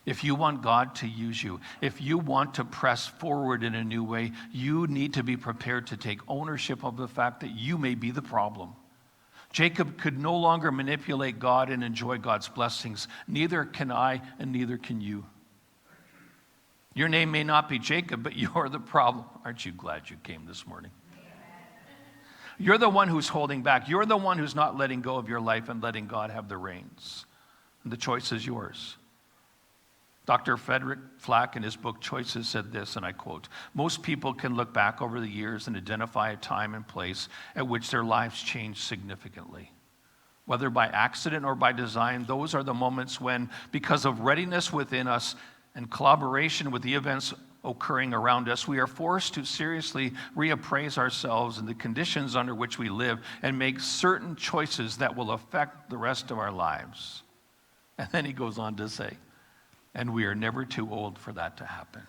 If you want God to use you, if you want to press forward in a new way, you need to be prepared to take ownership of the fact that you may be the problem. Jacob could no longer manipulate God and enjoy God's blessings. Neither can I, and neither can you. Your name may not be Jacob, but you're the problem. Aren't you glad you came this morning? You're the one who's holding back. You're the one who's not letting go of your life and letting God have the reins. And the choice is yours. Dr. Frederick Flack in his book Choices said this, and I quote, "Most people can look back over the years and identify a time and place at which their lives changed significantly. Whether by accident or by design, those are the moments when, because of readiness within us and collaboration with the events occurring around us, we are forced to seriously reappraise ourselves and the conditions under which we live and make certain choices that will affect the rest of our lives." And then he goes on to say, and we are never too old for that to happen.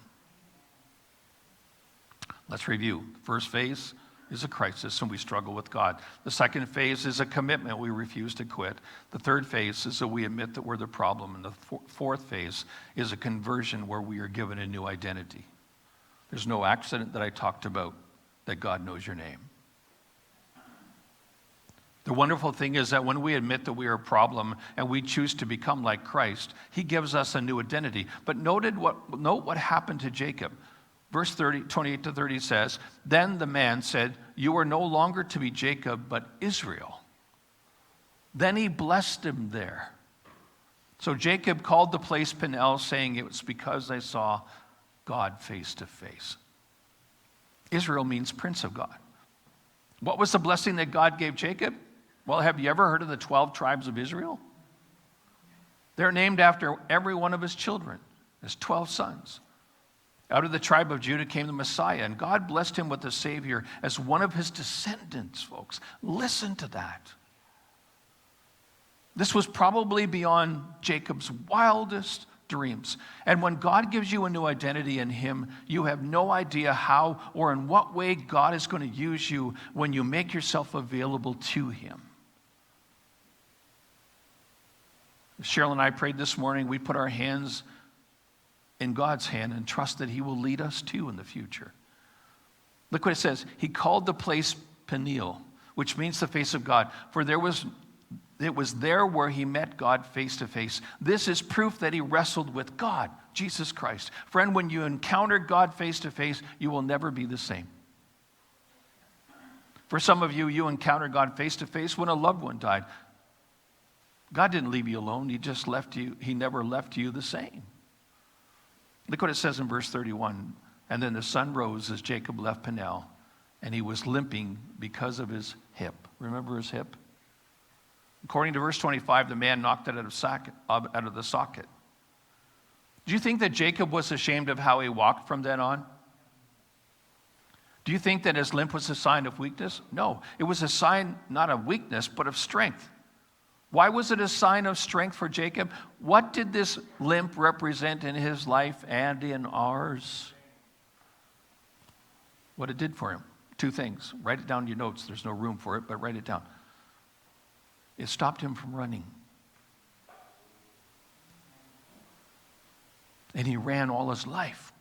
Let's review. First phase is a crisis and we struggle with God. The second phase is a commitment. We refuse to quit. The third phase is that we admit that we're the problem. And the fourth phase is a conversion where we are given a new identity. There's no accident that I talked about that God knows your name. The wonderful thing is that when we admit that we are a problem and we choose to become like Christ, he gives us a new identity. But note what happened to Jacob. Verse 28 to 30 says, "Then the man said, 'You are no longer to be Jacob, but Israel.' Then he blessed him there. So Jacob called the place Peniel, saying, 'It was because I saw God face to face.'" Israel means Prince of God. What was the blessing that God gave Jacob? Well, have you ever heard of the 12 tribes of Israel? They're named after every one of his children, his 12 sons. Out of the tribe of Judah came the Messiah, and God blessed him with the Savior as one of his descendants, folks. Listen to that. This was probably beyond Jacob's wildest dreams. And when God gives you a new identity in him, you have no idea how or in what way God is going to use you when you make yourself available to him. Cheryl and I prayed this morning. We put our hands in God's hand and trust that he will lead us too in the future. Look what it says. He called the place Peniel, which means the face of God. For it was there where he met God face to face. This is proof that he wrestled with God, Jesus Christ. Friend, when you encounter God face to face, you will never be the same. For some of you, you encounter God face to face when a loved one died. God didn't leave you alone. He just left you. He never left you the same. Look what it says in verse 31. "And then the sun rose as Jacob left Peniel, and he was limping because of his hip." Remember his hip? According to verse 25, the man knocked it out of the socket. Do you think that Jacob was ashamed of how he walked from then on? Do you think that his limp was a sign of weakness? No, it was a sign not of weakness, but of strength. Why was it a sign of strength for Jacob? What did this limp represent in his life and in ours? What it did for him? Two things. Write it down in your notes. There's no room for it, but write it down. It stopped him from running. And he ran all his life.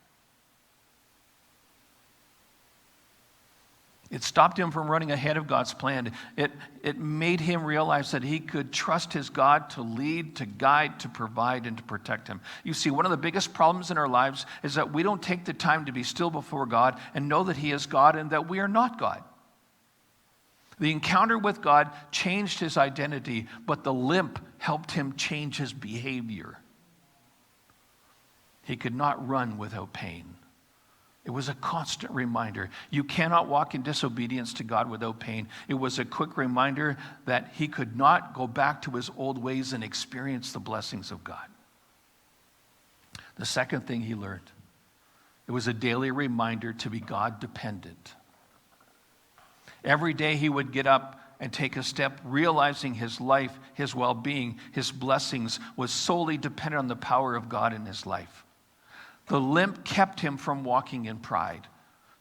It stopped him from running ahead of God's plan. It made him realize that he could trust his God to lead, to guide, to provide, and to protect him. You see, one of the biggest problems in our lives is that we don't take the time to be still before God and know that he is God and that we are not God. The encounter with God changed his identity, but the limp helped him change his behavior. He could not run without pain. It was a constant reminder. You cannot walk in disobedience to God without pain. It was a quick reminder that he could not go back to his old ways and experience the blessings of God. The second thing he learned, it was a daily reminder to be God dependent. Every day he would get up and take a step, realizing his life, his well-being, his blessings was solely dependent on the power of God in his life. The limp kept him from walking in pride.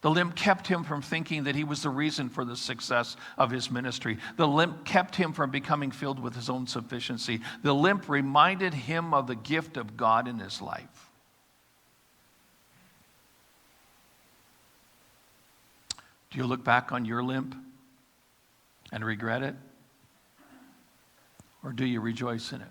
The limp kept him from thinking that he was the reason for the success of his ministry. The limp kept him from becoming filled with his own sufficiency. The limp reminded him of the gift of God in his life. Do you look back on your limp and regret it? Or do you rejoice in it?